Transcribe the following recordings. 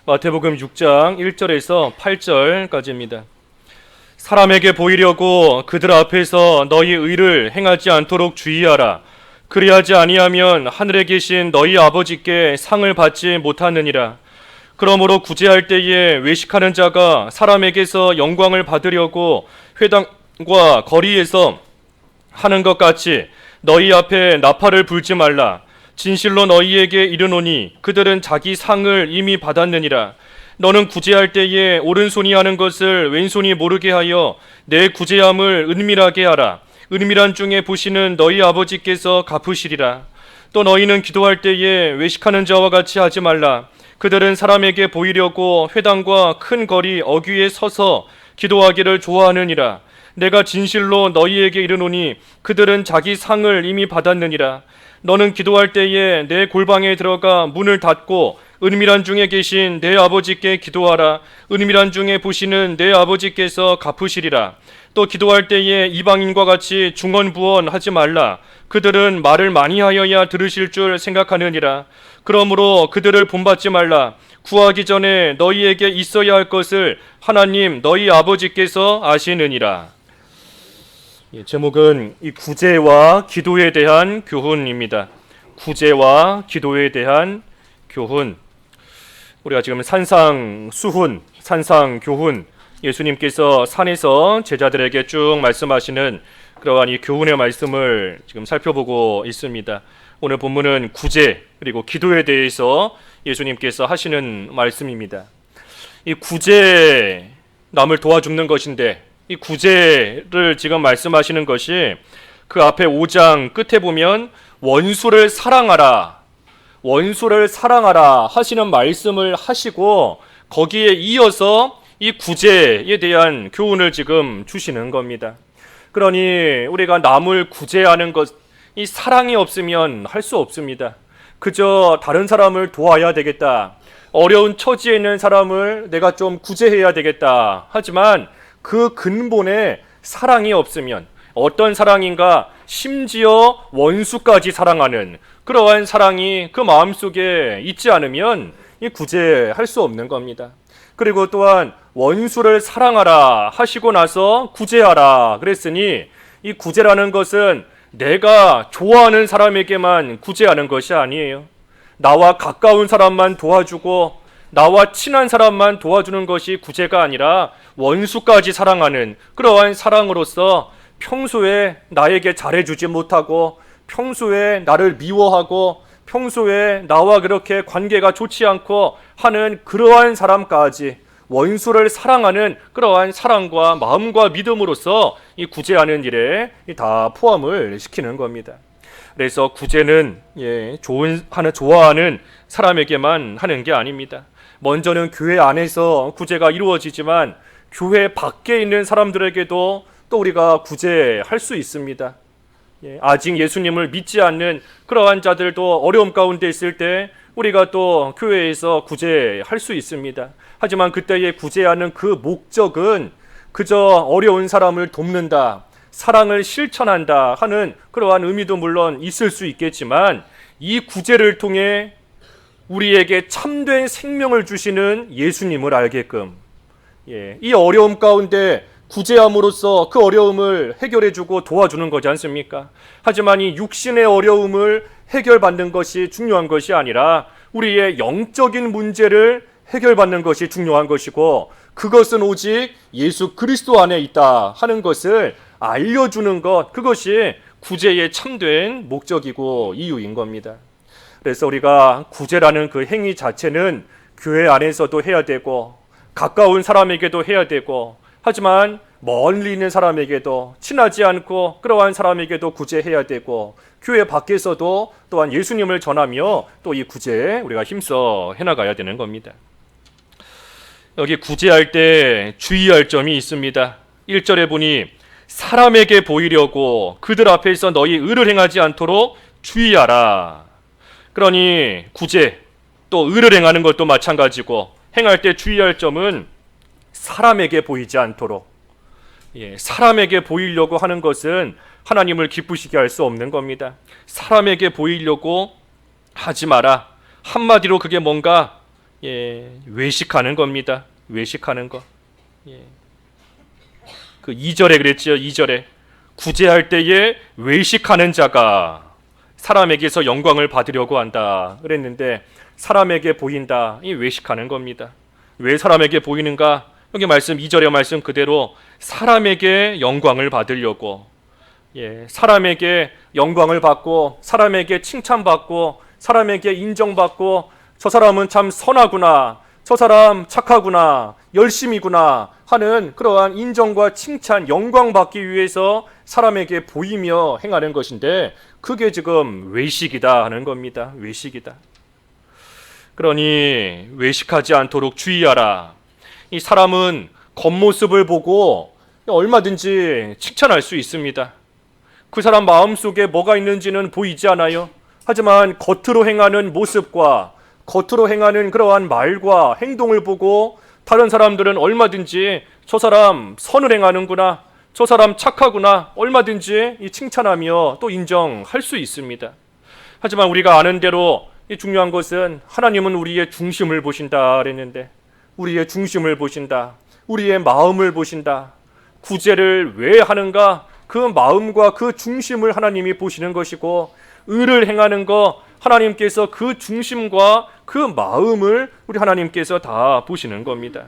마태복음 6장 1절에서 8절까지입니다. 사람에게 보이려고 그들 앞에서 너희 의를 행하지 않도록 주의하라. 그리하지 아니하면 하늘에 계신 너희 아버지께 상을 받지 못하느니라. 그러므로 구제할 때에 외식하는 자가 사람에게서 영광을 받으려고 회당과 거리에서 하는 것 같이 너희 앞에 나팔을 불지 말라. 진실로 너희에게 이르노니 그들은 자기 상을 이미 받았느니라. 너는 구제할 때에 오른손이 하는 것을 왼손이 모르게 하여 내 구제함을 은밀하게 하라. 은밀한 중에 보시는 너희 아버지께서 갚으시리라. 또 너희는 기도할 때에 외식하는 자와 같이 하지 말라. 그들은 사람에게 보이려고 회당과 큰 거리 어귀에 서서 기도하기를 좋아하느니라. 내가 진실로 너희에게 이르노니 그들은 자기 상을 이미 받았느니라. 너는 기도할 때에 내 골방에 들어가 문을 닫고 은밀한 중에 계신 내 아버지께 기도하라. 은밀한 중에 보시는 내 아버지께서 갚으시리라. 또 기도할 때에 이방인과 같이 중언부언하지 말라. 그들은 말을 많이 하여야 들으실 줄 생각하느니라. 그러므로 그들을 본받지 말라. 구하기 전에 너희에게 있어야 할 것을 하나님 너희 아버지께서 아시느니라. 제목은 이 구제와 기도에 대한 교훈입니다. 구제와 기도에 대한 교훈. 우리가 지금 산상수훈, 산상교훈, 예수님께서 산에서 제자들에게 쭉 말씀하시는 그러한 이 교훈의 말씀을 지금 살펴보고 있습니다. 오늘 본문은 구제 그리고 기도에 대해서 예수님께서 하시는 말씀입니다. 이 구제, 남을 도와주는 것인데 이 구제를 지금 말씀하시는 것이 그 앞에 5장 끝에 보면 원수를 사랑하라, 원수를 사랑하라 하시는 말씀을 하시고 거기에 이어서 이 구제에 대한 교훈을 지금 주시는 겁니다. 그러니 우리가 남을 구제하는 것, 이 사랑이 없으면 할 수 없습니다. 그저 다른 사람을 도와야 되겠다, 어려운 처지에 있는 사람을 내가 좀 구제해야 되겠다 하지만 그 근본에 사랑이 없으면, 어떤 사랑인가, 심지어 원수까지 사랑하는 그러한 사랑이 그 마음속에 있지 않으면 이 구제할 수 없는 겁니다. 그리고 또한 원수를 사랑하라 하시고 나서 구제하라 그랬으니 이 구제라는 것은 내가 좋아하는 사람에게만 구제하는 것이 아니에요. 나와 가까운 사람만 도와주고 나와 친한 사람만 도와주는 것이 구제가 아니라 원수까지 사랑하는 그러한 사랑으로서 평소에 나에게 잘해주지 못하고 평소에 나를 미워하고 평소에 나와 그렇게 관계가 좋지 않고 하는 그러한 사람까지 원수를 사랑하는 그러한 사랑과 마음과 믿음으로써 이 구제하는 일에 다 포함을 시키는 겁니다. 그래서 구제는 좋아하는 사람에게만 하는 게 아닙니다. 먼저는 교회 안에서 구제가 이루어지지만 교회 밖에 있는 사람들에게도 또 우리가 구제할 수 있습니다. 아직 예수님을 믿지 않는 그러한 자들도 어려움 가운데 있을 때 우리가 또 교회에서 구제할 수 있습니다. 하지만 그때의 구제하는 그 목적은 그저 어려운 사람을 돕는다, 사랑을 실천한다 하는 그러한 의미도 물론 있을 수 있겠지만 이 구제를 통해 우리에게 참된 생명을 주시는 예수님을 알게끔, 이 어려움 가운데 구제함으로써 그 어려움을 해결해주고 도와주는 거지 않습니까? 하지만 이 육신의 어려움을 해결받는 것이 중요한 것이 아니라 우리의 영적인 문제를 해결받는 것이 중요한 것이고 그것은 오직 예수 그리스도 안에 있다 하는 것을 알려주는 것, 그것이 구제의 참된 목적이고 이유인 겁니다. 그래서 우리가 구제라는 그 행위 자체는 교회 안에서도 해야 되고 가까운 사람에게도 해야 되고 하지만 멀리 있는 사람에게도, 친하지 않고 그러한 사람에게도 구제해야 되고 교회 밖에서도 또한 예수님을 전하며 또 이 구제에 우리가 힘써 해나가야 되는 겁니다. 여기 구제할 때 주의할 점이 있습니다. 1절에 보니 사람에게 보이려고 그들 앞에서 너희 의를 행하지 않도록 주의하라. 그러니 구제, 또 의를 행하는 것도 마찬가지고 행할 때 주의할 점은 사람에게 보이지 않도록, 사람에게 보이려고 하는 것은 하나님을 기쁘시게 할 수 없는 겁니다. 사람에게 보이려고 하지 마라. 한마디로 그게 뭔가 외식하는 겁니다. 외식하는 거. 그 2절에 그랬죠. 2절에 구제할 때에 외식하는 자가 사람에게서 영광을 받으려고 한다 그랬는데, 사람에게 보인다, 이 외식하는 겁니다. 왜 사람에게 보이는가? 여기 말씀 2절의 말씀 그대로 사람에게 영광을 받으려고, 사람에게 영광을 받고 사람에게 칭찬받고 사람에게 인정받고, 저 사람은 참 선하구나, 저 사람 착하구나, 열심이구나 하는 그러한 인정과 칭찬, 영광받기 위해서 사람에게 보이며 행하는 것인데, 그게 지금 외식이다 하는 겁니다. 외식이다. 그러니 외식하지 않도록 주의하라. 이 사람은 겉모습을 보고 얼마든지 칭찬할 수 있습니다. 그 사람 마음속에 뭐가 있는지는 보이지 않아요. 하지만 겉으로 행하는 모습과 겉으로 행하는 그러한 말과 행동을 보고 다른 사람들은 얼마든지 저 사람 선을 행하는구나, 저 사람 착하구나, 얼마든지 칭찬하며 또 인정할 수 있습니다. 하지만 우리가 아는 대로 이 중요한 것은 하나님은 우리의 중심을 보신다 그랬는데, 우리의 중심을 보신다, 우리의 마음을 보신다. 구제를 왜 하는가? 그 마음과 그 중심을 하나님이 보시는 것이고, 의를 행하는 거 하나님께서 그 중심과 그 마음을 우리 하나님께서 다 보시는 겁니다.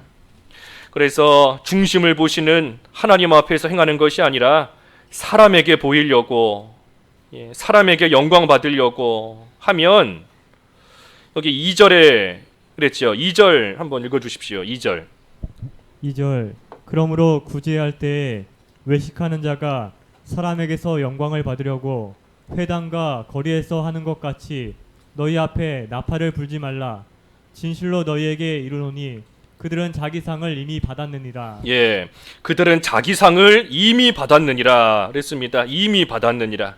그래서 중심을 보시는 하나님 앞에서 행하는 것이 아니라 사람에게 보이려고, 사람에게 영광 받으려고 하면, 여기 2절에 그랬죠. 2절 한번 읽어주십시오. 2절. 2절 그러므로 구제할 때에 외식하는 자가 사람에게서 영광을 받으려고 회당과 거리에서 하는 것 같이 너희 앞에 나팔을 불지 말라. 진실로 너희에게 이르노니 그들은 자기 상을 이미 받았느니라. 그들은 자기 상을 이미 받았느니라 그랬습니다. 이미 받았느니라.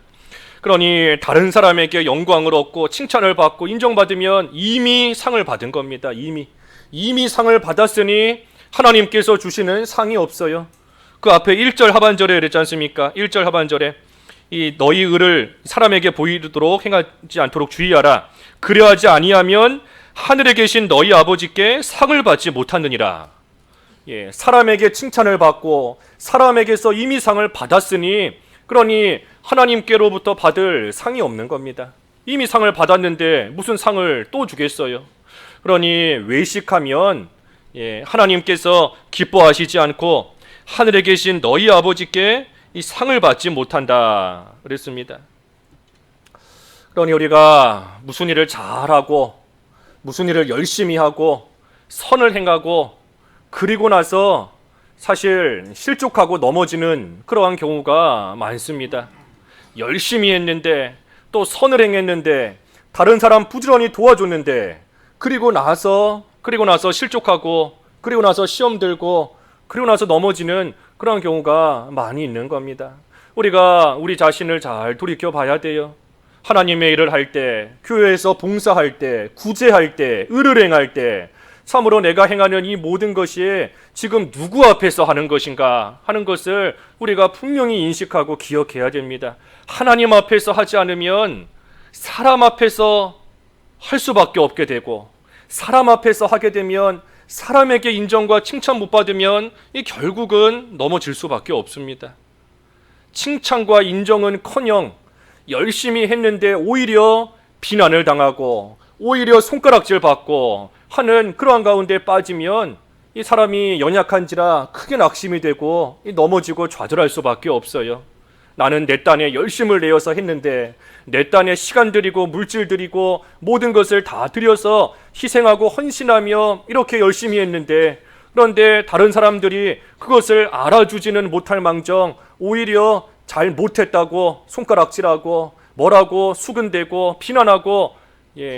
그러니 다른 사람에게 영광을 얻고 칭찬을 받고 인정받으면 이미 상을 받은 겁니다. 이미 상을 받았으니 하나님께서 주시는 상이 없어요. 그 앞에 1절 하반절에 그랬지 않습니까? 1절 하반절에 이 너희 의를 사람에게 보이도록 행하지 않도록 주의하라. 그리하지 아니하면 하늘에 계신 너희 아버지께 상을 받지 못하느니라. 사람에게 칭찬을 받고 사람에게서 이미 상을 받았으니, 그러니 하나님께로부터 받을 상이 없는 겁니다. 이미 상을 받았는데 무슨 상을 또 주겠어요? 그러니 외식하면 하나님께서 기뻐하시지 않고 하늘에 계신 너희 아버지께 이 상을 받지 못한다 그랬습니다. 그러니 우리가 무슨 일을 잘하고 무슨 일을 열심히 하고 선을 행하고 그리고 나서 사실 실족하고 넘어지는 그러한 경우가 많습니다. 열심히 했는데 또 선을 행했는데 다른 사람 부지런히 도와줬는데 그리고 나서 실족하고 그리고 나서 시험 들고 그리고 나서 넘어지는 그런 경우가 많이 있는 겁니다. 우리가 우리 자신을 잘 돌이켜 봐야 돼요. 하나님의 일을 할 때, 교회에서 봉사할 때, 구제할 때, 의를 행할 때 참으로 내가 행하는 이 모든 것이 지금 누구 앞에서 하는 것인가 하는 것을 우리가 분명히 인식하고 기억해야 됩니다. 하나님 앞에서 하지 않으면 사람 앞에서 할 수밖에 없게 되고, 사람 앞에서 하게 되면 사람에게 인정과 칭찬 못 받으면 이 결국은 넘어질 수밖에 없습니다. 칭찬과 인정은커녕 열심히 했는데 오히려 비난을 당하고 오히려 손가락질 받고 하는 그러한 가운데 빠지면 이 사람이 연약한지라 크게 낙심이 되고 넘어지고 좌절할 수밖에 없어요. 나는 내 딴에 열심을 내어서 했는데, 내 딴에 시간 들이고 물질 들이고 모든 것을 다 들여서 희생하고 헌신하며 이렇게 열심히 했는데, 그런데 다른 사람들이 그것을 알아주지는 못할 망정 오히려 잘 못했다고 손가락질하고 뭐라고 수근대고 비난하고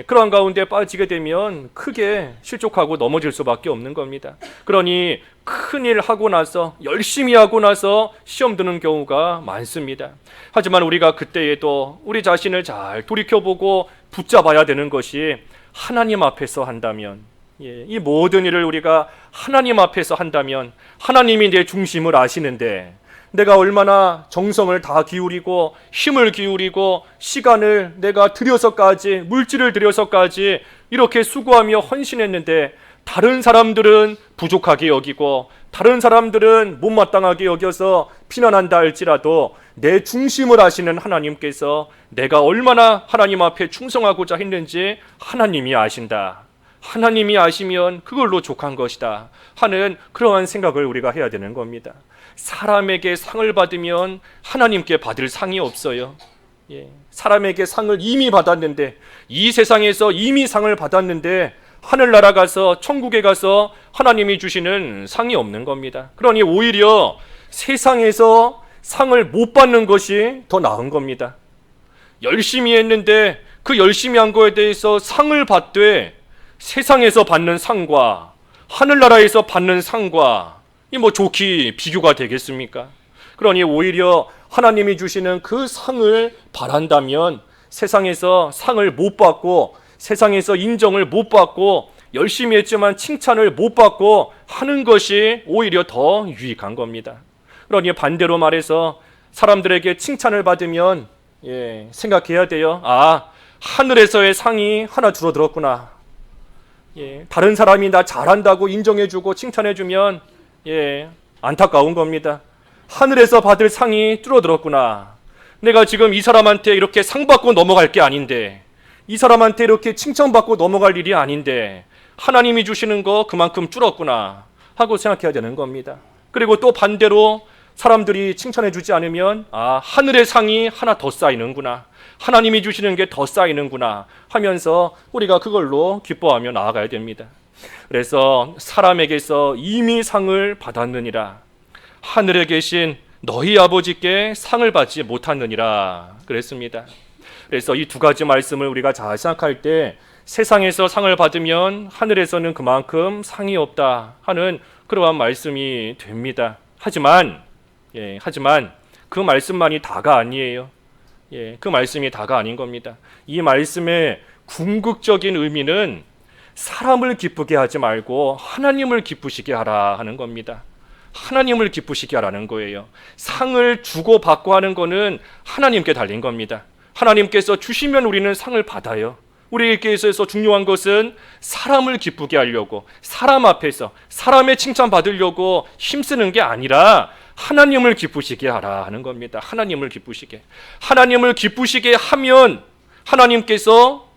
그런 가운데 빠지게 되면 크게 실족하고 넘어질 수밖에 없는 겁니다. 그러니 큰일 하고 나서 열심히 하고 나서 시험 드는 경우가 많습니다. 하지만 우리가 그때에도 우리 자신을 잘 돌이켜보고 붙잡아야 되는 것이 하나님 앞에서 한다면, 이 모든 일을 우리가 하나님 앞에서 한다면 하나님이 내 중심을 아시는데 내가 얼마나 정성을 다 기울이고 힘을 기울이고 시간을 내가 들여서까지 물질을 들여서까지 이렇게 수고하며 헌신했는데 다른 사람들은 부족하게 여기고 다른 사람들은 못마땅하게 여겨서 비난한다 할지라도 내 중심을 아시는 하나님께서 내가 얼마나 하나님 앞에 충성하고자 했는지 하나님이 아신다. 하나님이 아시면 그걸로 족한 것이다 하는 그러한 생각을 우리가 해야 되는 겁니다. 사람에게 상을 받으면 하나님께 받을 상이 없어요. 사람에게 상을 이미 받았는데, 이 세상에서 이미 상을 받았는데 하늘나라 가서 천국에 가서 하나님이 주시는 상이 없는 겁니다. 그러니 오히려 세상에서 상을 못 받는 것이 더 나은 겁니다. 열심히 했는데 그 열심히 한 거에 대해서 상을 받되 세상에서 받는 상과 하늘나라에서 받는 상과 이 뭐 좋게 비교가 되겠습니까? 그러니 오히려 하나님이 주시는 그 상을 바란다면 세상에서 상을 못 받고 세상에서 인정을 못 받고 열심히 했지만 칭찬을 못 받고 하는 것이 오히려 더 유익한 겁니다. 그러니 반대로 말해서 사람들에게 칭찬을 받으면 생각해야 돼요. 아, 하늘에서의 상이 하나 줄어들었구나. 다른 사람이 나 잘한다고 인정해주고 칭찬해주면 안타까운 겁니다. 하늘에서 받을 상이 줄어들었구나. 내가 지금 이 사람한테 이렇게 상 받고 넘어갈 게 아닌데, 이 사람한테 이렇게 칭찬받고 넘어갈 일이 아닌데 하나님이 주시는 거 그만큼 줄었구나 하고 생각해야 되는 겁니다. 그리고 또 반대로 사람들이 칭찬해주지 않으면 하늘의 상이 하나 더 쌓이는구나, 하나님이 주시는 게 더 쌓이는구나 하면서 우리가 그걸로 기뻐하며 나아가야 됩니다. 그래서 사람에게서 이미 상을 받았느니라, 하늘에 계신 너희 아버지께 상을 받지 못하느니라 그랬습니다. 그래서 이 두 가지 말씀을 우리가 잘 생각할 때 세상에서 상을 받으면 하늘에서는 그만큼 상이 없다 하는 그러한 말씀이 됩니다. 하지만 그 말씀만이 다가 아니에요. 그 말씀이 다가 아닌 겁니다. 이 말씀의 궁극적인 의미는 사람을 기쁘게 하지 말고 하나님을 기쁘시게 하라 하는 겁니다. 하나님을 기쁘시게 하라는 거예요. 상을 주고 받고 하는 거는 하나님께 달린 겁니다. 하나님께서 주시면 우리는 상을 받아요. 우리에게 있어서 중요한 것은 사람을 기쁘게 하려고, 사람 앞에서 사람의 칭찬 받으려고 힘쓰는 게 아니라 하나님을 기쁘시게 하라 하는 겁니다. 하나님을 기쁘시게. 하나님을 기쁘시게 하면 하나님께서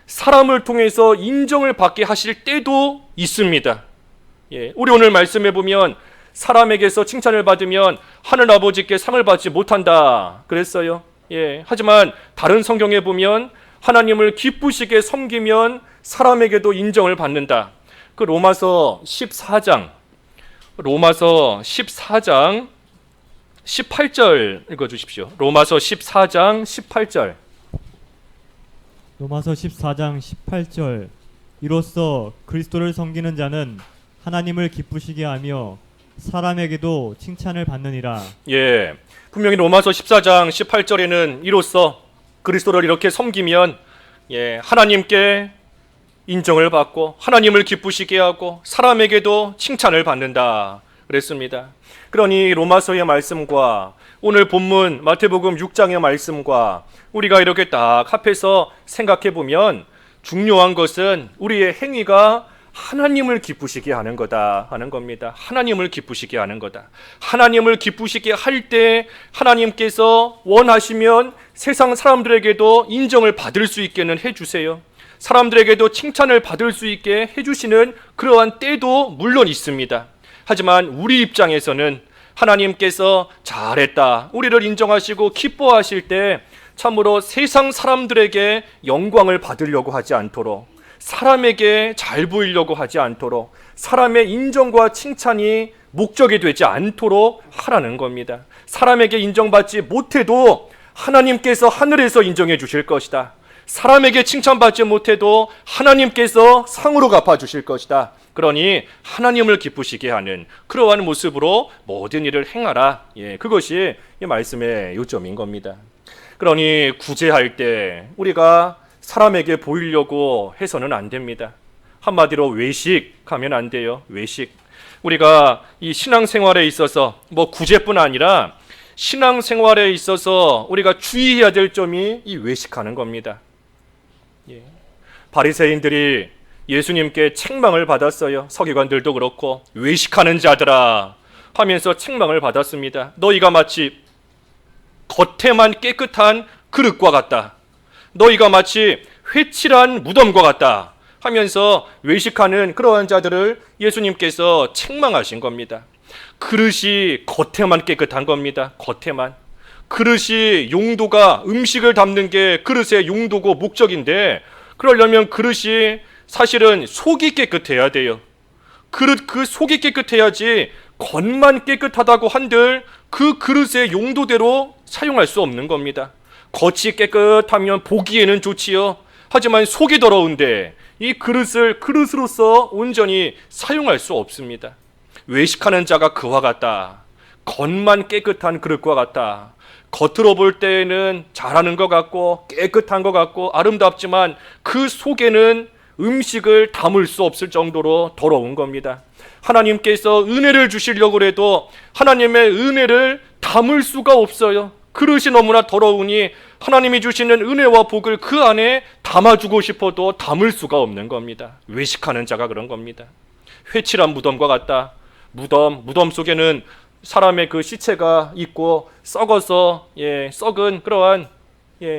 사람을 통해서 인정을 받게 하실 때도 있습니다. 우리 오늘 말씀해 보면 사람에게서 칭찬을 받으면 하늘 아버지께 상을 받지 못한다 그랬어요. 하지만 다른 성경에 보면 하나님을 기쁘시게 섬기면 사람에게도 인정을 받는다. 그 로마서 14장 18절 읽어주십시오. 로마서 14장 18절. 로마서 14장 18절. 이로써 그리스도를 섬기는 자는 하나님을 기쁘시게 하며 사람에게도 칭찬을 받느니라. 분명히 로마서 14장 18절에는 이로써 그리스도를 이렇게 섬기면 하나님께 인정을 받고 하나님을 기쁘시게 하고 사람에게도 칭찬을 받는다 그랬습니다. 그러니 로마서의 말씀과 오늘 본문 마태복음 6장의 말씀과 우리가 이렇게 딱 합해서 생각해 보면 중요한 것은 우리의 행위가 하나님을 기쁘시게 하는 거다 하는 겁니다. 하나님을 기쁘시게 하는 거다. 하나님을 기쁘시게 할 때 하나님께서 원하시면 세상 사람들에게도 인정을 받을 수 있게는 해주세요. 사람들에게도 칭찬을 받을 수 있게 해주시는 그러한 때도 물론 있습니다. 하지만 우리 입장에서는 하나님께서 잘했다, 우리를 인정하시고 기뻐하실 때 참으로 세상 사람들에게 영광을 받으려고 하지 않도록, 사람에게 잘 보이려고 하지 않도록, 사람의 인정과 칭찬이 목적이 되지 않도록 하라는 겁니다. 사람에게 인정받지 못해도 하나님께서 하늘에서 인정해 주실 것이다. 사람에게 칭찬받지 못해도 하나님께서 상으로 갚아주실 것이다. 그러니 하나님을 기쁘시게 하는 그러한 모습으로 모든 일을 행하라. 그것이 이 말씀의 요점인 겁니다. 그러니 구제할 때 우리가 사람에게 보이려고 해서는 안 됩니다. 한마디로 외식하면 안 돼요. 외식. 우리가 이 신앙생활에 있어서 구제뿐 아니라 신앙생활에 있어서 우리가 주의해야 될 점이 이 외식하는 겁니다. 예. 바리새인들이 예수님께 책망을 받았어요. 서기관들도 그렇고 외식하는 자들아 하면서 책망을 받았습니다. 너희가 마치 겉에만 깨끗한 그릇과 같다. 너희가 마치 회칠한 무덤과 같다 하면서 외식하는 그러한 자들을 예수님께서 책망하신 겁니다. 그릇이 겉에만 깨끗한 겁니다. 겉에만. 그릇이 용도가 음식을 담는 게 그릇의 용도고 목적인데 그러려면 그릇이 사실은 속이 깨끗해야 돼요. 그 속이 깨끗해야지 겉만 깨끗하다고 한들 그 그릇의 용도대로 사용할 수 없는 겁니다. 겉이 깨끗하면 보기에는 좋지요. 하지만 속이 더러운데 이 그릇을 그릇으로서 온전히 사용할 수 없습니다. 외식하는 자가 그와 같다. 겉만 깨끗한 그릇과 같다. 겉으로 볼 때에는 잘하는 것 같고 깨끗한 것 같고 아름답지만 그 속에는 음식을 담을 수 없을 정도로 더러운 겁니다. 하나님께서 은혜를 주시려고 해도 하나님의 은혜를 담을 수가 없어요. 그릇이 너무나 더러우니 하나님이 주시는 은혜와 복을 그 안에 담아주고 싶어도 담을 수가 없는 겁니다. 외식하는 자가 그런 겁니다. 회칠한 무덤과 같다. 무덤 속에는 사람의 그 시체가 있고 썩어서 썩은 그러한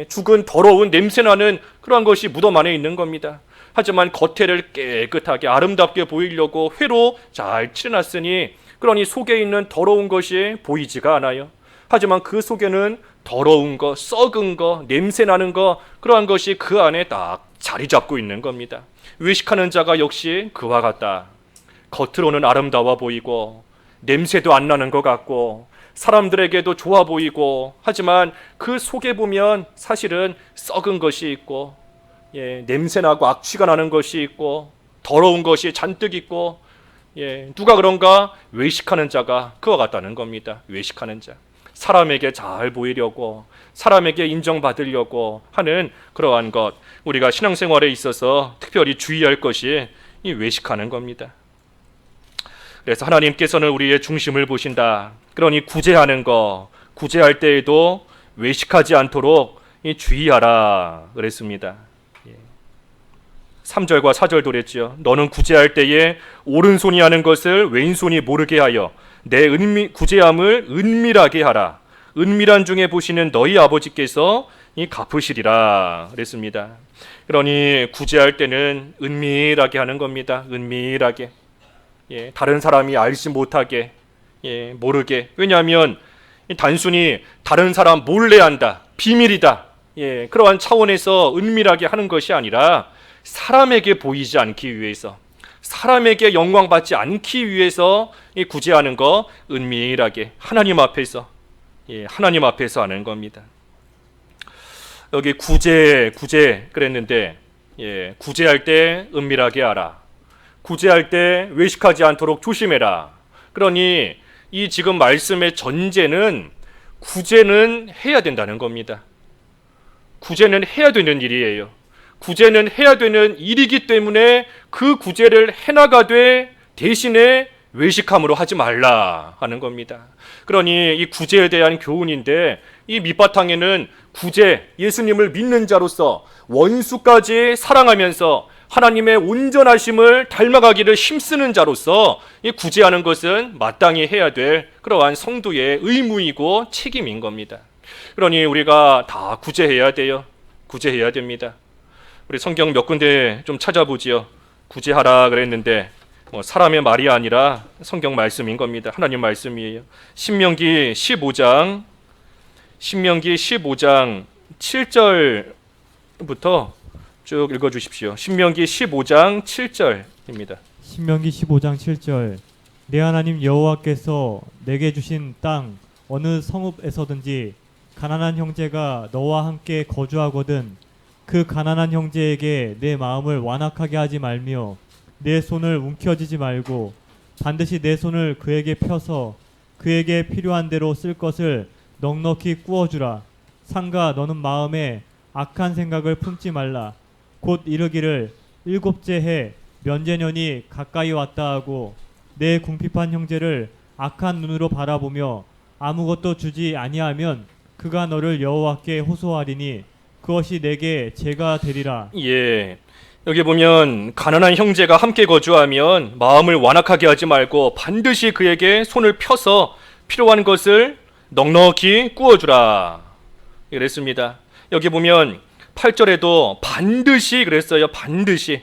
죽은 더러운 냄새나는 그러한 것이 무덤 안에 있는 겁니다. 하지만 겉에를 깨끗하게 아름답게 보이려고 회로 잘 칠해놨으니 그러니 속에 있는 더러운 것이 보이지가 않아요. 하지만 그 속에는 더러운 거, 썩은 거, 냄새나는 거 그러한 것이 그 안에 딱 자리 잡고 있는 겁니다. 외식하는 자가 역시 그와 같다. 겉으로는 아름다워 보이고 냄새도 안 나는 것 같고 사람들에게도 좋아 보이고 하지만 그 속에 보면 사실은 썩은 것이 있고 냄새나고 악취가 나는 것이 있고 더러운 것이 잔뜩 있고 누가 그런가? 외식하는 자가 그와 같다는 겁니다. 외식하는 자. 사람에게 잘 보이려고 사람에게 인정받으려고 하는 그러한 것 우리가 신앙생활에 있어서 특별히 주의할 것이 이 외식하는 겁니다. 그래서 하나님께서는 우리의 중심을 보신다. 그러니 구제하는 거 구제할 때에도 외식하지 않도록 주의하라 그랬습니다. 3절과 4절도 그랬죠. 너는 구제할 때에 오른손이 하는 것을 왼손이 모르게 하여 내 구제함을 은밀하게 하라. 은밀한 중에 보시는 너희 아버지께서 갚으시리라 그랬습니다. 그러니 구제할 때는 은밀하게 하는 겁니다. 은밀하게. 다른 사람이 알지 못하게 모르게. 왜냐하면 단순히 다른 사람 몰래 한다. 비밀이다. 그러한 차원에서 은밀하게 하는 것이 아니라 사람에게 보이지 않기 위해서 사람에게 영광받지 않기 위해서 구제하는 거 은밀하게 하나님 앞에서 하나님 앞에서 하는 겁니다. 여기 구제 그랬는데 구제할 때 은밀하게 하라. 구제할 때 외식하지 않도록 조심해라. 그러니 이 지금 말씀의 전제는 구제는 해야 된다는 겁니다. 구제는 해야 되는 일이에요. 구제는 해야 되는 일이기 때문에 그 구제를 해나가되 대신에 외식함으로 하지 말라 하는 겁니다. 그러니 이 구제에 대한 교훈인데 이 밑바탕에는 구제, 예수님을 믿는 자로서 원수까지 사랑하면서 하나님의 온전하심을 닮아가기를 힘쓰는 자로서 이 구제하는 것은 마땅히 해야 될 그러한 성도의 의무이고 책임인 겁니다. 그러니 우리가 다 구제해야 돼요. 구제해야 됩니다. 우리 성경 몇 군데 좀 찾아보지요. 구제하라 그랬는데 사람의 말이 아니라 성경 말씀인 겁니다. 하나님 말씀이에요. 신명기 15장 7절부터 쭉 읽어주십시오. 신명기 15장 7절입니다. 신명기 15장 7절 내 하나님 여호와께서 내게 주신 땅 어느 성읍에서든지 가난한 형제가 너와 함께 거주하거든 그 가난한 형제에게 내 마음을 완악하게 하지 말며 내 손을 움켜쥐지 말고 반드시 내 손을 그에게 펴서 그에게 필요한 대로 쓸 것을 넉넉히 꾸어주라. 상가 너는 마음에 악한 생각을 품지 말라. 곧 이르기를 일곱째 해 면제년이 가까이 왔다 하고 내 궁핍한 형제를 악한 눈으로 바라보며 아무것도 주지 아니하면 그가 너를 여호와께 호소하리니 그것이 내게 죄가 되리라. 예. 여기 보면 가난한 형제가 함께 거주하면 마음을 완악하게 하지 말고 반드시 그에게 손을 펴서 필요한 것을 넉넉히 구워주라. 그랬습니다. 여기 보면 8절에도 반드시 그랬어요. 반드시.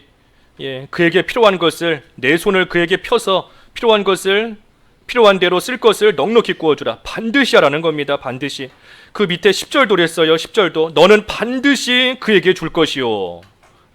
예, 그에게 필요한 것을 내 손을 그에게 펴서 필요한 것을 필요한 대로 쓸 것을 넉넉히 구워주라. 반드시 하라는 겁니다. 반드시. 그 밑에 10절도 그랬어요. 10절도 너는 반드시 그에게 줄 것이요.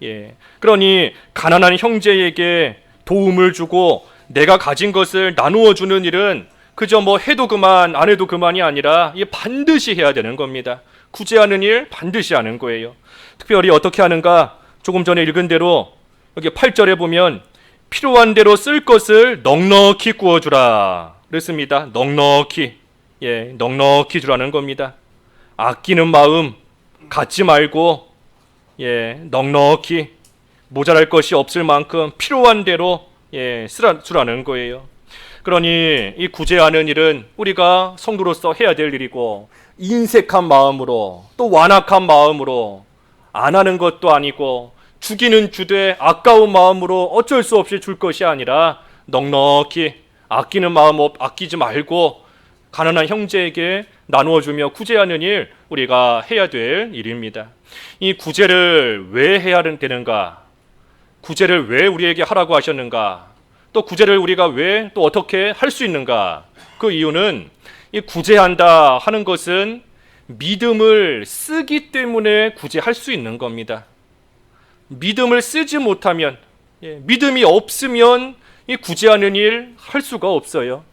예. 그러니 가난한 형제에게 도움을 주고 내가 가진 것을 나누어 주는 일은 그저 뭐 해도 그만 안 해도 그만이 아니라 이게 반드시 해야 되는 겁니다. 구제하는 일 반드시 하는 거예요. 특별히 어떻게 하는가? 조금 전에 읽은 대로 여기 8절에 보면 필요한 대로 쓸 것을 넉넉히 구워주라 그랬습니다. 넉넉히. 예, 넉넉히 주라는 겁니다. 아끼는 마음 갖지 말고 예, 넉넉히 모자랄 것이 없을 만큼 필요한 대로 예, 쓰라는 거예요. 그러니 이 구제하는 일은 우리가 성도로서 해야 될 일이고 인색한 마음으로 또 완악한 마음으로 안 하는 것도 아니고 주기는 주되 아까운 마음으로 어쩔 수 없이 줄 것이 아니라 넉넉히 아끼는 마음 아끼지 말고 가난한 형제에게 나누어주며 구제하는 일 우리가 해야 될 일입니다. 이 구제를 왜 해야 되는가? 구제를 왜 우리에게 하라고 하셨는가? 또 구제를 우리가 왜 또 어떻게 할 수 있는가? 그 이유는 이 구제한다 하는 것은 믿음을 쓰기 때문에 구제할 수 있는 겁니다. 믿음을 쓰지 못하면 믿음이 없으면 이 구제하는 일 할 수가 없어요.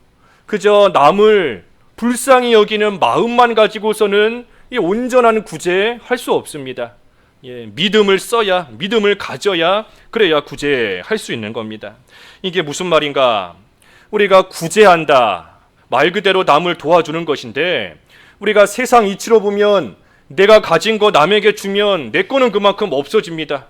그저 남을 불쌍히 여기는 마음만 가지고서는 이 온전한 구제 할 수 없습니다. 믿음을 써야 믿음을 가져야 그래야 구제할 수 있는 겁니다. 이게 무슨 말인가? 우리가 구제한다 말 그대로 남을 도와주는 것인데 우리가 세상 이치로 보면 내가 가진 거 남에게 주면 내 거는 그만큼 없어집니다.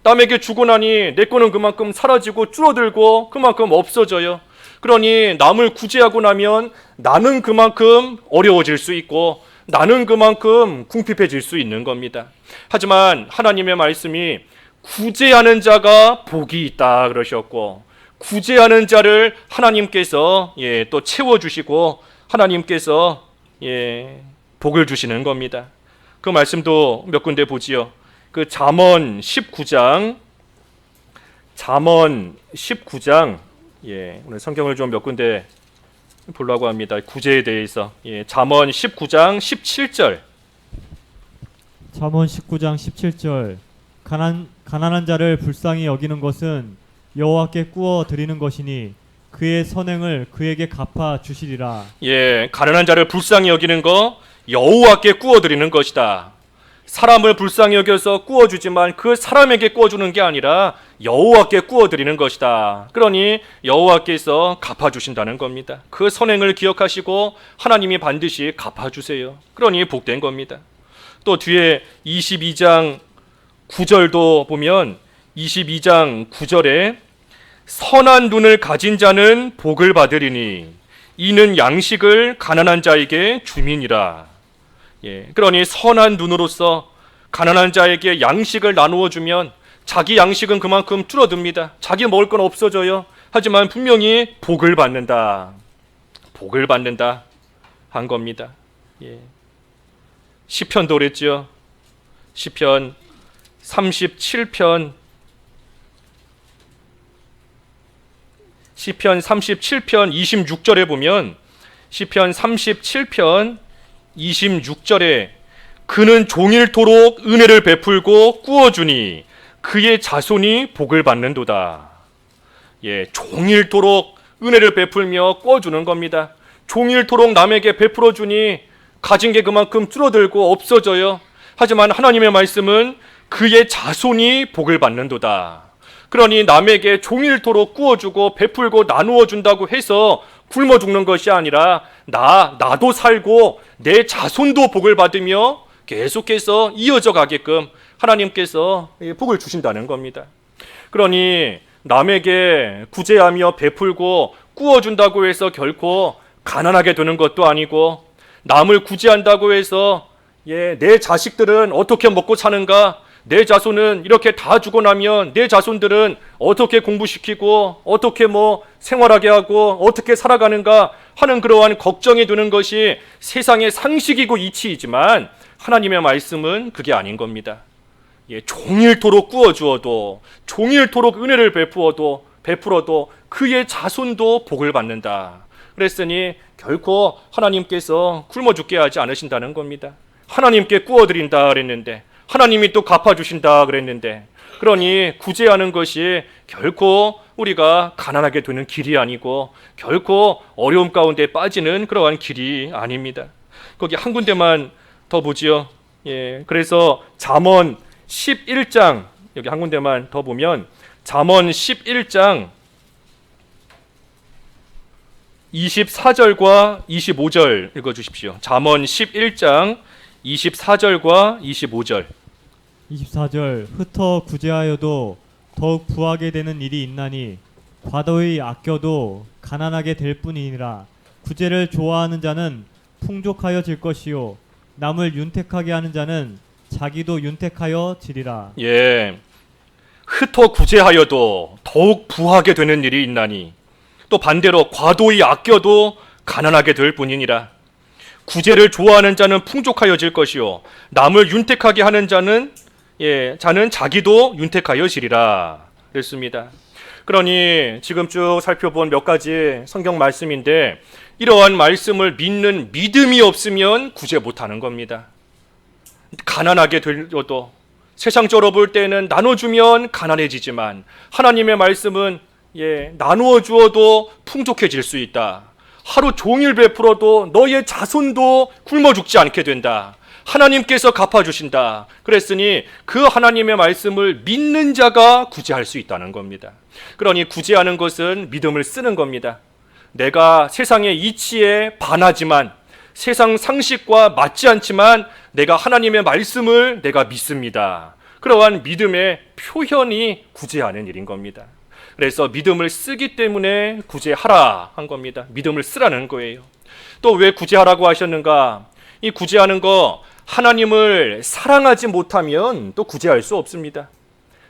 남에게 주고 나니 내 거는 그만큼 사라지고 줄어들고 그만큼 없어져요. 그러니 남을 구제하고 나면 나는 그만큼 어려워질 수 있고 나는 그만큼 궁핍해질 수 있는 겁니다. 하지만 하나님의 말씀이 구제하는 자가 복이 있다 그러셨고 구제하는 자를 하나님께서 또 채워주시고 하나님께서 복을 주시는 겁니다. 그 말씀도 몇 군데 보지요. 그 잠언 19장 오늘 성경을 좀 몇 군데 보려고 합니다. 구제에 대해서 잠언 19장 17절 잠언 19장 17절 가난한 자를 불쌍히 여기는 것은 여호와께 구워 드리는 것이니 그의 선행을 그에게 갚아 주시리라. 가난한 자를 불쌍히 여기는 거 여호와께 구워 드리는 것이다. 사람을 불쌍히 여겨서 구워주지만 그 사람에게 구워주는 게 아니라 여호와께 구워드리는 것이다. 그러니 여호와께서 갚아주신다는 겁니다. 그 선행을 기억하시고 하나님이 반드시 갚아주세요. 그러니 복된 겁니다. 또 뒤에 22장 9절도 보면 22장 9절에 선한 눈을 가진 자는 복을 받으리니 이는 양식을 가난한 자에게 주민이라. 그러니 선한 눈으로서 가난한 자에게 양식을 나누어 주면 자기 양식은 그만큼 줄어듭니다. 자기 먹을 건 없어져요. 하지만 분명히 복을 받는다 한 겁니다. 시편도 그랬죠. 시편 37편 26절에 보면 시편 37편 26절에 그는 종일토록 은혜를 베풀고 구워주니 그의 자손이 복을 받는도다. 종일토록 은혜를 베풀며 구워주는 겁니다. 종일토록 남에게 베풀어주니 가진 게 그만큼 줄어들고 없어져요. 하지만 하나님의 말씀은 그의 자손이 복을 받는도다. 그러니 남에게 종일토록 구워주고 베풀고 나누어 준다고 해서 굶어 죽는 것이 아니라 나도 살고 내 자손도 복을 받으며 계속해서 이어져 가게끔 하나님께서 복을 주신다는 겁니다. 그러니 남에게 구제하며 베풀고 구워준다고 해서 결코 가난하게 되는 것도 아니고, 남을 구제한다고 해서 내 자식들은 어떻게 먹고 사는가, 내 자손은 이렇게 다 죽고 나면 내 자손들은 어떻게 공부시키고 어떻게 생활하게 하고 어떻게 살아가는가 하는 그러한 걱정이 드는 것이 세상의 상식이고 이치이지만, 하나님의 말씀은 그게 아닌 겁니다. 종일토록 구워주어도, 종일토록 은혜를 베풀어도 그의 자손도 복을 받는다. 그랬으니 결코 하나님께서 굶어 죽게 하지 않으신다는 겁니다. 하나님께 구워드린다 그랬는데, 하나님이 또 갚아주신다 그랬는데, 그러니 구제하는 것이 결코 우리가 가난하게 되는 길이 아니고 결코 어려움 가운데 빠지는 그러한 길이 아닙니다. 거기 한 군데만 더 보지요. 그래서 잠언 11장, 여기 한 군데만 더 보면 잠언 11장 24절과 25절 읽어주십시오. 잠언 11장 24절과 25절. 24절 흩어 구제하여도 더욱 부하게 되는 일이 있나니 과도히 아껴도 가난하게 될 뿐이니라. 구제를 좋아하는 자는 풍족하여 질 것이요 남을 윤택하게 하는 자는 자기도 윤택하여 지리라. 흩어 구제하여도 더욱 부하게 되는 일이 있나니, 또 반대로 과도히 아껴도 가난하게 될 뿐이니라. 구제를 좋아하는 자는 풍족하여질 것이요 남을 윤택하게 하는 자는 자기도 윤택하여지리라 그랬습니다. 그러니 지금 쭉 살펴본 몇 가지 성경 말씀인데, 이러한 말씀을 믿는 믿음이 없으면 구제 못하는 겁니다. 가난하게 되어도, 세상적으로 볼 때는 나눠주면 가난해지지만 하나님의 말씀은 나누어 주어도 풍족해질 수 있다. 하루 종일 베풀어도 너의 자손도 굶어 죽지 않게 된다. 하나님께서 갚아주신다. 그랬으니 그 하나님의 말씀을 믿는 자가 구제할 수 있다는 겁니다. 그러니 구제하는 것은 믿음을 쓰는 겁니다. 내가 세상의 이치에 반하지만, 세상 상식과 맞지 않지만 내가 하나님의 말씀을 내가 믿습니다. 그러한 믿음의 표현이 구제하는 일인 겁니다. 그래서 믿음을 쓰기 때문에 구제하라 한 겁니다. 믿음을 쓰라는 거예요. 또 왜 구제하라고 하셨는가? 이 구제하는 거, 하나님을 사랑하지 못하면 또 구제할 수 없습니다.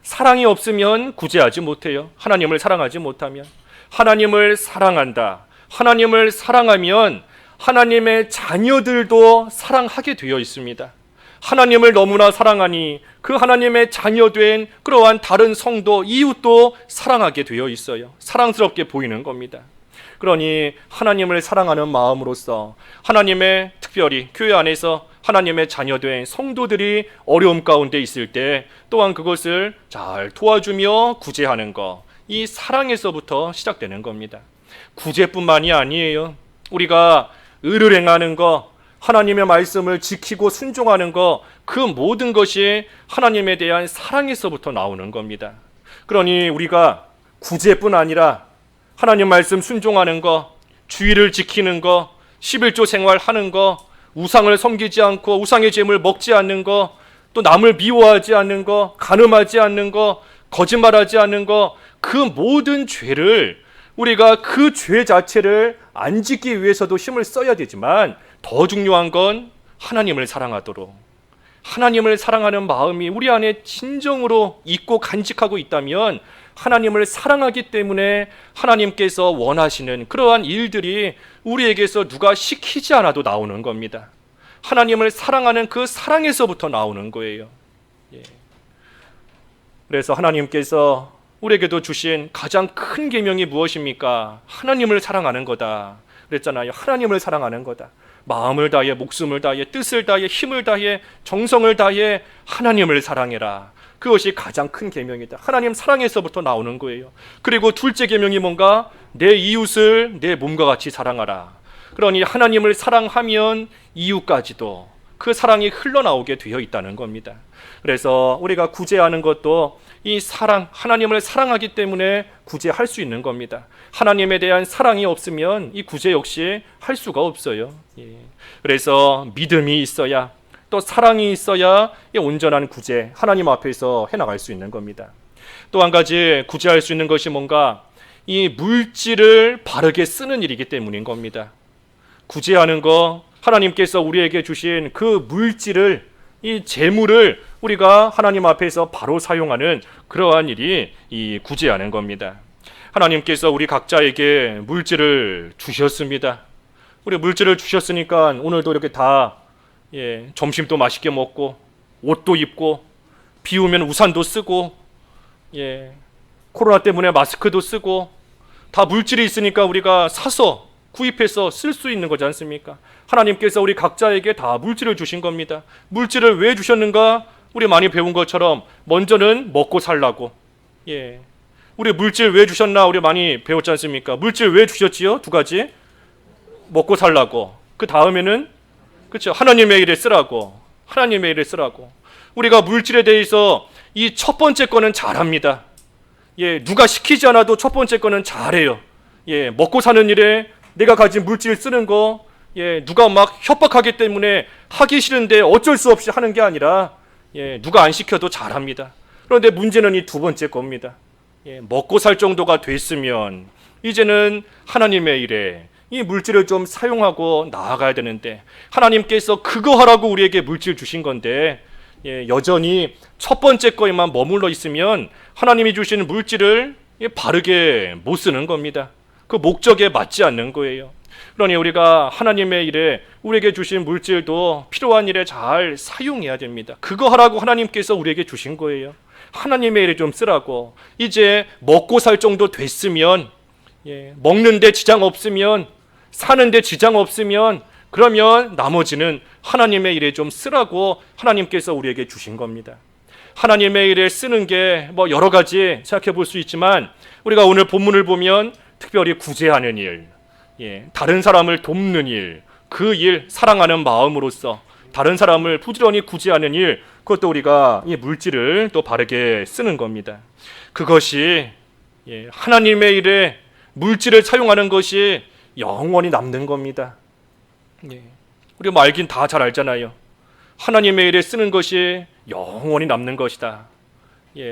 사랑이 없으면 구제하지 못해요. 하나님을 사랑하지 못하면. 하나님을 사랑한다. 하나님을 사랑하면 하나님의 자녀들도 사랑하게 되어 있습니다. 하나님을 너무나 사랑하니 그 하나님의 자녀된 그러한 다른 성도, 이웃도 사랑하게 되어 있어요. 사랑스럽게 보이는 겁니다. 그러니 하나님을 사랑하는 마음으로서 하나님의, 특별히 교회 안에서 하나님의 자녀된 성도들이 어려움 가운데 있을 때 또한 그것을 잘 도와주며 구제하는 것, 이 사랑에서부터 시작되는 겁니다. 구제뿐만이 아니에요. 우리가 의를 행하는 것, 하나님의 말씀을 지키고 순종하는 것, 그 모든 것이 하나님에 대한 사랑에서부터 나오는 겁니다. 그러니 우리가 구제뿐 아니라 하나님 말씀 순종하는 것, 주의를 지키는 것, 11조 생활하는 것, 우상을 섬기지 않고 우상의 재물 먹지 않는 것, 또 남을 미워하지 않는 것, 간음하지 않는 것, 거짓말하지 않는 것, 그 모든 죄를 우리가 그 죄 자체를 안 짓기 위해서도 힘을 써야 되지만, 더 중요한 건 하나님을 사랑하도록, 하나님을 사랑하는 마음이 우리 안에 진정으로 있고 간직하고 있다면 하나님을 사랑하기 때문에 하나님께서 원하시는 그러한 일들이 우리에게서 누가 시키지 않아도 나오는 겁니다. 하나님을 사랑하는 그 사랑에서부터 나오는 거예요. 그래서 하나님께서 우리에게도 주신 가장 큰 계명이 무엇입니까? 하나님을 사랑하는 거다 그랬잖아요. 하나님을 사랑하는 거다. 마음을 다해, 목숨을 다해, 뜻을 다해, 힘을 다해, 정성을 다해 하나님을 사랑해라. 그것이 가장 큰 계명이다. 하나님 사랑에서부터 나오는 거예요. 그리고 둘째 계명이 뭔가? 내 이웃을 내 몸과 같이 사랑하라. 그러니 하나님을 사랑하면 이웃까지도 그 사랑이 흘러나오게 되어 있다는 겁니다. 그래서 우리가 구제하는 것도 이 사랑, 하나님을 사랑하기 때문에 구제할 수 있는 겁니다. 하나님에 대한 사랑이 없으면 이 구제 역시 할 수가 없어요. 그래서 믿음이 있어야, 또 사랑이 있어야 이 온전한 구제, 하나님 앞에서 해나갈 수 있는 겁니다. 또 한 가지 구제할 수 있는 것이 뭔가? 이 물질을 바르게 쓰는 일이기 때문인 겁니다. 구제하는 거, 하나님께서 우리에게 주신 그 물질을, 이 재물을 우리가 하나님 앞에서 바로 사용하는 그러한 일이 이 구제하는 겁니다. 하나님께서 우리 각자에게 물질을 주셨습니다. 우리 물질을 주셨으니까 오늘도 이렇게 다 점심도 맛있게 먹고 옷도 입고 비 오면 우산도 쓰고 코로나 때문에 마스크도 쓰고 다 물질이 있으니까 우리가 사서 구입해서 쓸 수 있는 거지 않습니까? 하나님께서 우리 각자에게 다 물질을 주신 겁니다. 물질을 왜 주셨는가? 우리 많이 배운 것처럼 먼저는 먹고 살라고. 우리 물질 왜 주셨나? 우리 많이 배웠지 않습니까? 물질 왜 주셨지요? 두 가지. 먹고 살라고. 그 다음에는 그렇죠. 하나님의 일에 쓰라고. 하나님의 일에 쓰라고. 우리가 물질에 대해서 이 첫 번째 거는 잘합니다. 누가 시키지 않아도 첫 번째 거는 잘해요. 먹고 사는 일에 내가 가진 물질 쓰는 거, 누가 막 협박하기 때문에 하기 싫은데 어쩔 수 없이 하는 게 아니라, 누가 안 시켜도 잘합니다. 그런데 문제는 이 두 번째 겁니다. 먹고 살 정도가 됐으면 이제는 하나님의 일에 이 물질을 좀 사용하고 나아가야 되는데, 하나님께서 그거 하라고 우리에게 물질 주신 건데 여전히 첫 번째 거에만 머물러 있으면 하나님이 주신 물질을 바르게 못 쓰는 겁니다. 그 목적에 맞지 않는 거예요. 그러니 우리가 하나님의 일에 우리에게 주신 물질도 필요한 일에 잘 사용해야 됩니다. 그거 하라고 하나님께서 우리에게 주신 거예요. 하나님의 일에 좀 쓰라고. 이제 먹고 살 정도 됐으면, 먹는데 지장 없으면, 사는데 지장 없으면, 그러면 나머지는 하나님의 일에 좀 쓰라고 하나님께서 우리에게 주신 겁니다. 하나님의 일에 쓰는 게 뭐 여러 가지 생각해 볼 수 있지만, 우리가 오늘 본문을 보면 특별히 구제하는 일, 다른 사람을 돕는 일, 그 일, 사랑하는 마음으로서 다른 사람을 부지런히 구제하는 일, 그것도 우리가 이 물질을 또 바르게 쓰는 겁니다. 그것이 하나님의 일에 물질을 사용하는 것이 영원히 남는 겁니다. 우리가 뭐 알긴 다 잘 알잖아요. 하나님의 일에 쓰는 것이 영원히 남는 것이다.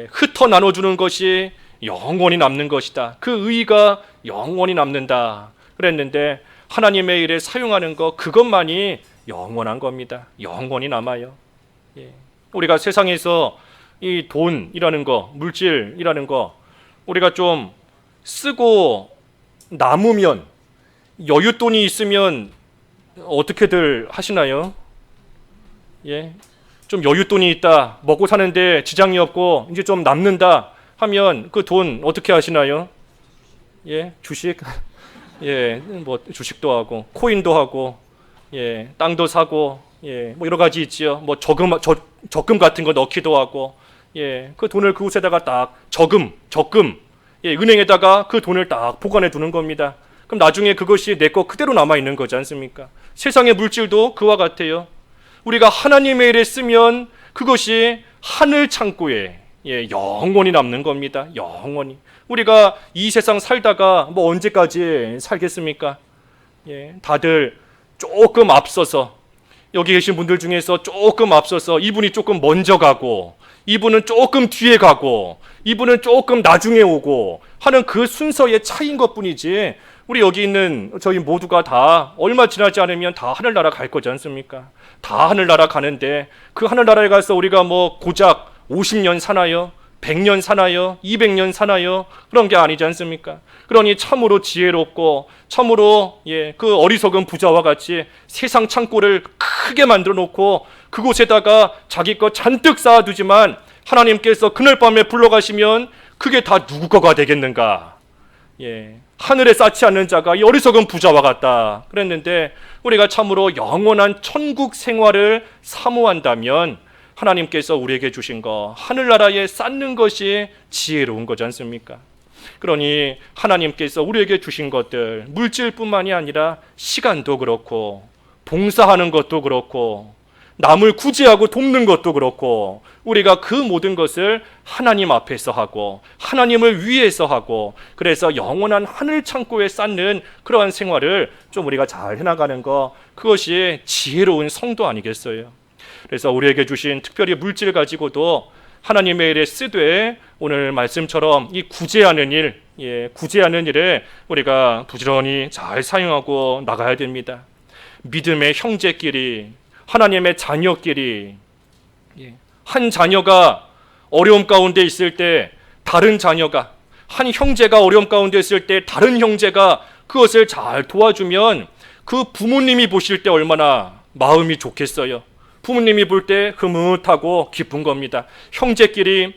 흩어 나눠주는 것이 영원히 남는 것이다. 그 의의가 영원히 남는다 그랬는데, 하나님의 일에 사용하는 것, 그것만이 영원한 겁니다. 영원히 남아요. 우리가 세상에서 이 돈이라는 거, 물질이라는 거 우리가 좀 쓰고 남으면, 여윳돈이 있으면 어떻게들 하시나요? 좀 여윳돈이 있다, 먹고 사는데 지장이 없고 이제 좀 남는다 하면 그 돈 어떻게 하시나요? 주식, 뭐 주식도 하고 코인도 하고, 땅도 사고, 뭐 여러 가지 있지요. 뭐 적금 같은 거 넣기도 하고, 그 돈을 그곳에다가 딱 적금, 은행에다가 그 돈을 딱 보관해 두는 겁니다. 그럼 나중에 그것이 내 거 그대로 남아 있는 거지 않습니까? 세상의 물질도 그와 같아요. 우리가 하나님의 일에 쓰면 그것이 하늘 창고에 영원히 남는 겁니다. 영원히. 우리가 이 세상 살다가 뭐 언제까지 살겠습니까? 다들 조금 앞서서, 여기 계신 분들 중에서 조금 앞서서 이분이 조금 먼저 가고, 이분은 조금 뒤에 가고, 이분은 조금 나중에 오고 하는 그 순서의 차이인 것뿐이지, 우리 여기 있는 저희 모두가 다 얼마 지나지 않으면 다 하늘나라 갈 거지 않습니까? 다 하늘나라 가는데, 그 하늘나라에 가서 우리가 뭐 고작 50년 사나요? 100년 사나요? 200년 사나요? 그런 게 아니지 않습니까? 그러니 참으로 지혜롭고, 참으로 그 어리석은 부자와 같이 세상 창고를 크게 만들어 놓고 그곳에다가 자기 것 잔뜩 쌓아두지만, 하나님께서 그날 밤에 불러가시면 그게 다 누구 거가 되겠는가? 하늘에 쌓지 않는 자가 이 어리석은 부자와 같다 그랬는데, 우리가 참으로 영원한 천국 생활을 사모한다면 하나님께서 우리에게 주신 거 하늘나라에 쌓는 것이 지혜로운 거지 않습니까? 그러니 하나님께서 우리에게 주신 것들, 물질뿐만이 아니라 시간도 그렇고, 봉사하는 것도 그렇고, 남을 구제하고 돕는 것도 그렇고, 우리가 그 모든 것을 하나님 앞에서 하고 하나님을 위해서 하고, 그래서 영원한 하늘 창고에 쌓는 그러한 생활을 좀 우리가 잘 해나가는 거, 그것이 지혜로운 성도 아니겠어요? 그래서 우리에게 주신 특별히 물질 가지고도 하나님의 일에 쓰되, 오늘 말씀처럼 이 구제하는 일, 구제하는 일에 우리가 부지런히 잘 사용하고 나가야 됩니다. 믿음의 형제끼리, 하나님의 자녀끼리, 한 자녀가 어려움 가운데 있을 때 다른 자녀가, 한 형제가 어려움 가운데 있을 때 다른 형제가 그것을 잘 도와주면 그 부모님이 보실 때 얼마나 마음이 좋겠어요. 부모님이 볼 때 흐뭇하고 기쁜 겁니다. 형제끼리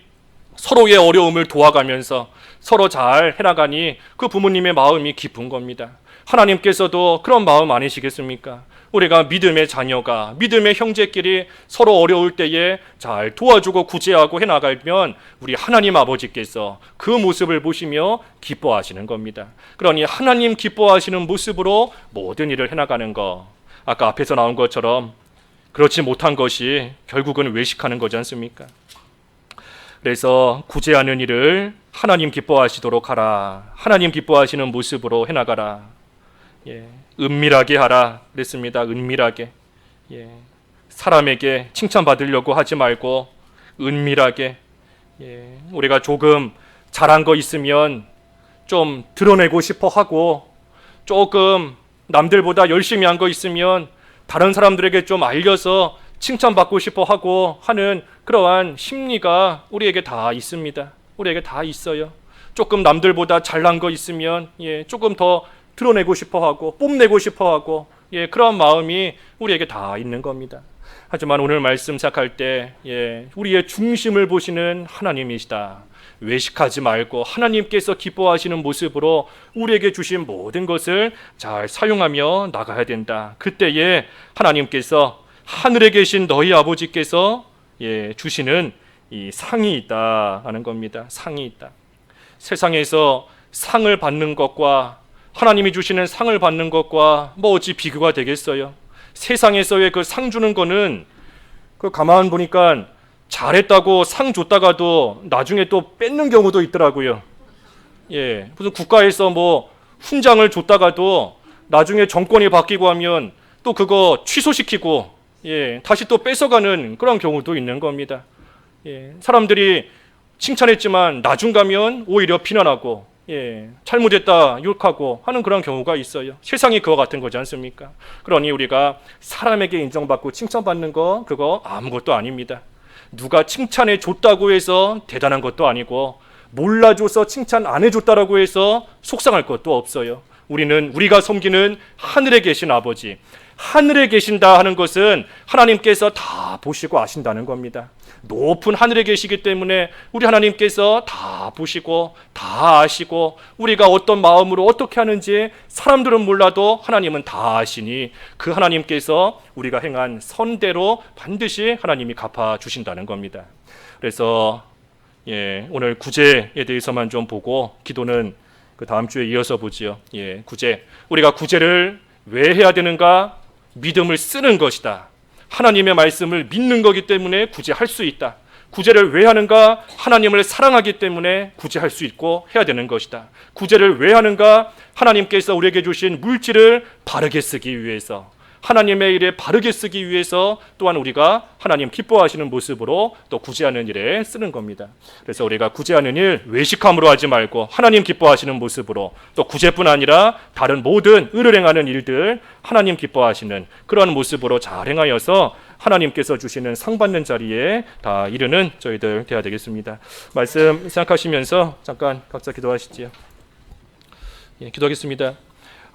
서로의 어려움을 도와가면서 서로 잘 해나가니 그 부모님의 마음이 기쁜 겁니다. 하나님께서도 그런 마음 아니시겠습니까? 우리가 믿음의 자녀가, 믿음의 형제끼리 서로 어려울 때에 잘 도와주고 구제하고 해나가면 우리 하나님 아버지께서 그 모습을 보시며 기뻐하시는 겁니다. 그러니 하나님 기뻐하시는 모습으로 모든 일을 해나가는 것, 아까 앞에서 나온 것처럼 그렇지 못한 것이 결국은 외식하는 거지 않습니까? 그래서 구제하는 일을 하나님 기뻐하시도록 하라. 하나님 기뻐하시는 모습으로 해나가라. 은밀하게 하라 그랬습니다. 은밀하게. 사람에게 칭찬받으려고 하지 말고 은밀하게. 우리가 조금 잘한 거 있으면 좀 드러내고 싶어 하고, 조금 남들보다 열심히 한 거 있으면 다른 사람들에게 좀 알려서 칭찬받고 싶어 하고 하는 그러한 심리가 우리에게 다 있습니다. 우리에게 다 있어요. 조금 남들보다 잘난 거 있으면 조금 더 드러내고 싶어 하고 뽐내고 싶어 하고 그런 마음이 우리에게 다 있는 겁니다. 하지만 오늘 말씀 시작할 때 우리의 중심을 보시는 하나님이시다. 외식하지 말고 하나님께서 기뻐하시는 모습으로 우리에게 주신 모든 것을 잘 사용하며 나가야 된다. 그때에 하나님께서 하늘에 계신 너희 아버지께서 주시는 이 상이 있다 하는 겁니다. 상이 있다. 세상에서 상을 받는 것과 하나님이 주시는 상을 받는 것과 뭐 어찌 비교가 되겠어요? 세상에서의 그 상 주는 거는 그 가만 보니까 잘했다고 상 줬다가도 나중에 또 뺏는 경우도 있더라고요. 무슨 국가에서 뭐 훈장을 줬다가도 나중에 정권이 바뀌고 하면 또 그거 취소시키고 다시 또 뺏어가는 그런 경우도 있는 겁니다. 사람들이 칭찬했지만 나중 가면 오히려 비난하고 잘못했다 욕하고 하는 그런 경우가 있어요. 세상이 그와 같은 거지 않습니까? 그러니 우리가 사람에게 인정받고 칭찬받는 거 그거 아무것도 아닙니다. 누가 칭찬해 줬다고 해서 대단한 것도 아니고 몰라줘서 칭찬 안 해줬다라고 해서 속상할 것도 없어요. 우리가 섬기는 하늘에 계신 아버지, 하늘에 계신다 하는 것은 하나님께서 다 보시고 아신다는 겁니다. 높은 하늘에 계시기 때문에 우리 하나님께서 다 보시고 다 아시고 우리가 어떤 마음으로 어떻게 하는지 사람들은 몰라도 하나님은 다 아시니 그 하나님께서 우리가 행한 선대로 반드시 하나님이 갚아주신다는 겁니다. 그래서 오늘 구제에 대해서만 좀 보고 기도는 그 다음 주에 이어서 보지요. 구제. 우리가 구제를 왜 해야 되는가? 믿음을 쓰는 것이다. 하나님의 말씀을 믿는 거기 때문에 구제할 수 있다. 구제를 왜 하는가? 하나님을 사랑하기 때문에 구제할 수 있고 해야 되는 것이다. 구제를 왜 하는가? 하나님께서 우리에게 주신 물질을 바르게 쓰기 위해서, 하나님의 일에 바르게 쓰기 위해서 또한 우리가 하나님 기뻐하시는 모습으로 또 구제하는 일에 쓰는 겁니다. 그래서 우리가 구제하는 일 외식함으로 하지 말고 하나님 기뻐하시는 모습으로, 또 구제뿐 아니라 다른 모든 의를 행하는 일들 하나님 기뻐하시는 그런 모습으로 잘 행하여서 하나님께서 주시는 상 받는 자리에 다 이르는 저희들 되어야 되겠습니다. 말씀 생각하시면서 잠깐 각자 기도하시지요. 기도하겠습니다.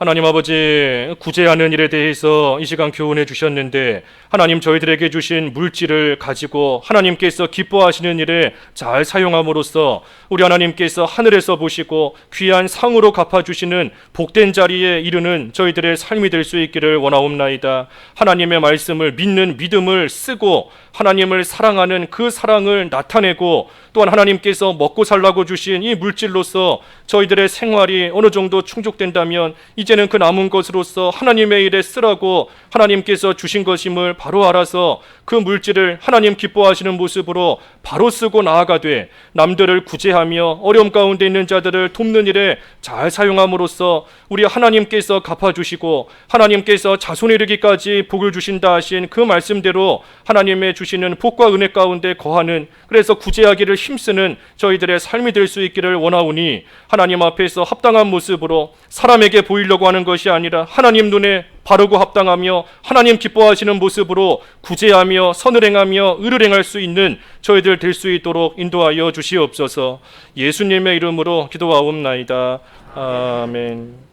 하나님 아버지, 구제하는 일에 대해서 이 시간 교훈해 주셨는데 하나님 저희들에게 주신 물질을 가지고 하나님께서 기뻐하시는 일에 잘 사용함으로써 우리 하나님께서 하늘에서 보시고 귀한 상으로 갚아주시는 복된 자리에 이르는 저희들의 삶이 될 수 있기를 원하옵나이다. 하나님의 말씀을 믿는 믿음을 쓰고 하나님을 사랑하는 그 사랑을 나타내고 또한 하나님께서 먹고 살라고 주신 이 물질로서 저희들의 생활이 어느 정도 충족된다면 이제는 그 남은 것으로서 하나님의 일에 쓰라고 하나님께서 주신 것임을 바로 알아서 그 물질을 하나님 기뻐하시는 모습으로 바로 쓰고 나아가되 남들을 구제하며 어려움 가운데 있는 자들을 돕는 일에 잘 사용함으로써 우리 하나님께서 갚아주시고 하나님께서 자손에 이르기까지 복을 주신다 하신 그 말씀대로 하나님의 주시는 복과 은혜 가운데 거하는, 그래서 구제하기를 힘쓰는 저희들의 삶이 될 수 있기를 원하오니 하나님 앞에서 합당한 모습으로 사람에게 보이려고 하는 것이 아니라 하나님 눈에 바르고 합당하며 하나님 기뻐하시는 모습으로 구제하며 선을 행하며 의를 행할 수 있는 저희들 될 수 있도록 인도하여 주시옵소서. 예수님의 이름으로 기도하옵나이다. 아멘.